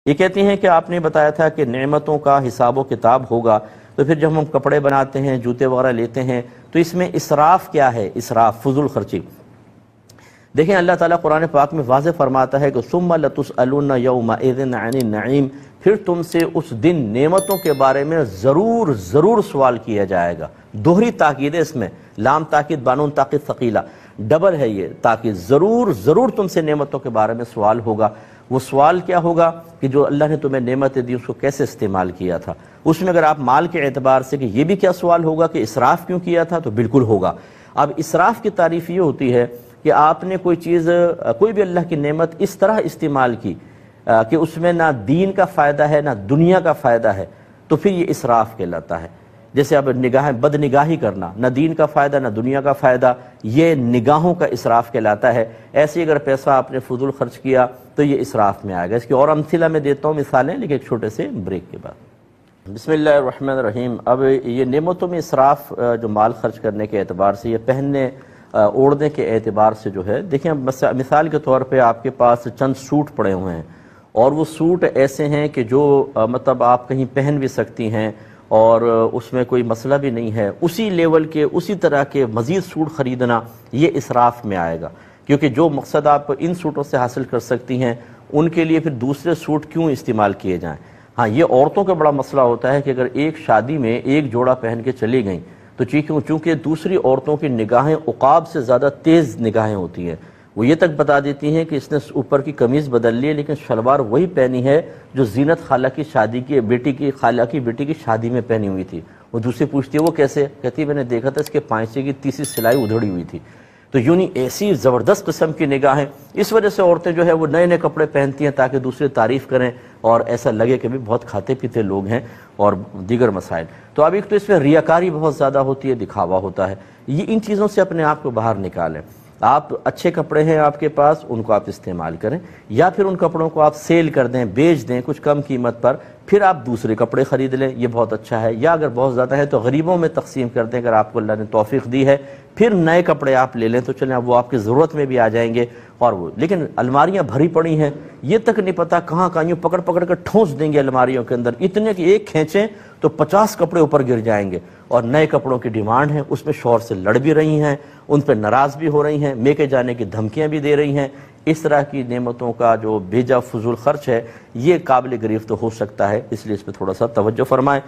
یہ کہتی ہیں کہ آپ نے بتایا تھا کہ نعمتوں کا حساب و کتاب ہوگا، تو پھر جب ہم کپڑے بناتے ہیں، جوتے وغیرہ لیتے ہیں، تو اس میں اسراف کیا ہے؟ اسراف، فضول خرچی۔ دیکھیں اللہ تعالیٰ قرآن پاک میں واضح فرماتا ہے کہ ثم لتسألن یومئذ عن النعیم، پھر تم سے اس دن نعمتوں کے بارے میں ضرور سوال کیا جائے گا۔ دوہری تاکید ہے اس میں، لام تاکید بانون تاکید ثقیلہ، ڈبل ہے یہ تاکید، ضرور تم سے نعمتوں کے بارے میں سوال ہوگا۔ وہ سوال کیا ہوگا کہ جو اللہ نے تمہیں نعمتیں دی اس کو کیسے استعمال کیا تھا۔ اس میں اگر آپ مال کے اعتبار سے کہ یہ بھی کیا سوال ہوگا کہ اسراف کیوں کیا تھا، تو بالکل ہوگا۔ اب اسراف کی تعریف یہ ہوتی ہے کہ آپ نے کوئی چیز، کوئی بھی اللہ کی نعمت اس طرح استعمال کی کہ اس میں نہ دین کا فائدہ ہے نہ دنیا کا فائدہ ہے، تو پھر یہ اسراف کہلاتا ہے۔ جیسے اب بد نگاہی کرنا، نہ دین کا فائدہ نہ دنیا کا فائدہ، یہ نگاہوں کا اسراف کہلاتا ہے۔ ایسے اگر پیسہ آپ نے فضول خرچ کیا تو یہ اسراف میں آئے گا۔ اس کی اور امثلہ میں دیتا ہوں مثالیں، لیکن ایک چھوٹے سے بریک کے بعد۔ بسم اللہ الرحمن الرحیم۔ اب یہ نعمتوں میں اسراف جو مال خرچ کرنے کے اعتبار سے، یہ پہننے اوڑھنے کے اعتبار سے جو ہے، دیکھیں مثال کے طور پہ آپ کے پاس چند سوٹ پڑے ہوئے ہیں، اور وہ سوٹ ایسے ہیں کہ جو مطلب آپ کہیں پہن بھی سکتی ہیں اور اس میں کوئی مسئلہ بھی نہیں ہے، اسی لیول کے اسی طرح کے مزید سوٹ خریدنا یہ اسراف میں آئے گا، کیونکہ جو مقصد آپ ان سوٹوں سے حاصل کر سکتی ہیں ان کے لیے پھر دوسرے سوٹ کیوں استعمال کیے جائیں۔ ہاں یہ عورتوں کا بڑا مسئلہ ہوتا ہے کہ اگر ایک شادی میں ایک جوڑا پہن کے چلی گئیں تو چونکہ دوسری عورتوں کی نگاہیں عقاب سے زیادہ تیز نگاہیں ہوتی ہیں، وہ یہ تک بتا دیتی ہیں کہ اس نے اوپر کی قمیض بدل لی ہے لیکن شلوار وہی پہنی ہے جو زینت خالہ کی شادی کی خالہ کی بیٹی کی شادی میں پہنی ہوئی تھی۔ وہ دوسری پوچھتی ہے وہ کیسے؟ کہتی ہے میں نے دیکھا تھا اس کے پائچے کی تیسری سلائی ادھڑی ہوئی تھی۔ تو یونی ایسی زبردست قسم کی نگاہیں، اس وجہ سے عورتیں جو ہے وہ نئے نئے کپڑے پہنتی ہیں تاکہ دوسرے تعریف کریں اور ایسا لگے کہ بھی بہت کھاتے پیتے لوگ ہیں اور دیگر مسائل۔ تو اب ایک تو اس میں ریاکاری بہت زیادہ ہوتی ہے، دکھاوا ہوتا ہے۔ یہ ان چیزوں سے اپنے آپ کو باہر نکالیں۔ آپ اچھے کپڑے ہیں آپ کے پاس، ان کو آپ استعمال کریں، یا پھر ان کپڑوں کو آپ سیل کر دیں، بیچ دیں کچھ کم قیمت پر، پھر آپ دوسرے کپڑے خرید لیں، یہ بہت اچھا ہے۔ یا اگر بہت زیادہ ہے تو غریبوں میں تقسیم کر دیں اگر آپ کو اللہ نے توفیق دی ہے، پھر نئے کپڑے آپ لے لیں تو چلیں اب وہ آپ کی ضرورت میں بھی آ جائیں گے۔ اور وہ لیکن الماریاں بھری پڑی ہیں، یہ تک نہیں پتہ کہاں یوں پکڑ کر ٹھونس دیں گے الماریوں کے اندر، اتنے کہ ایک کھینچیں تو 50 کپڑے اوپر گر جائیں گے۔ اور نئے کپڑوں کی ڈیمانڈ ہے، اس میں شوہر سے لڑ بھی رہی ہیں، ان پہ ناراض بھی ہو رہی ہیں، میکے جانے کی دھمکیاں بھی دے رہی ہیں۔ اس طرح کی نعمتوں کا جو بے جا فضول خرچ ہے یہ قابل گریفت ہو سکتا ہے، اس لیے اس پہ تھوڑا سا توجہ فرمائیں۔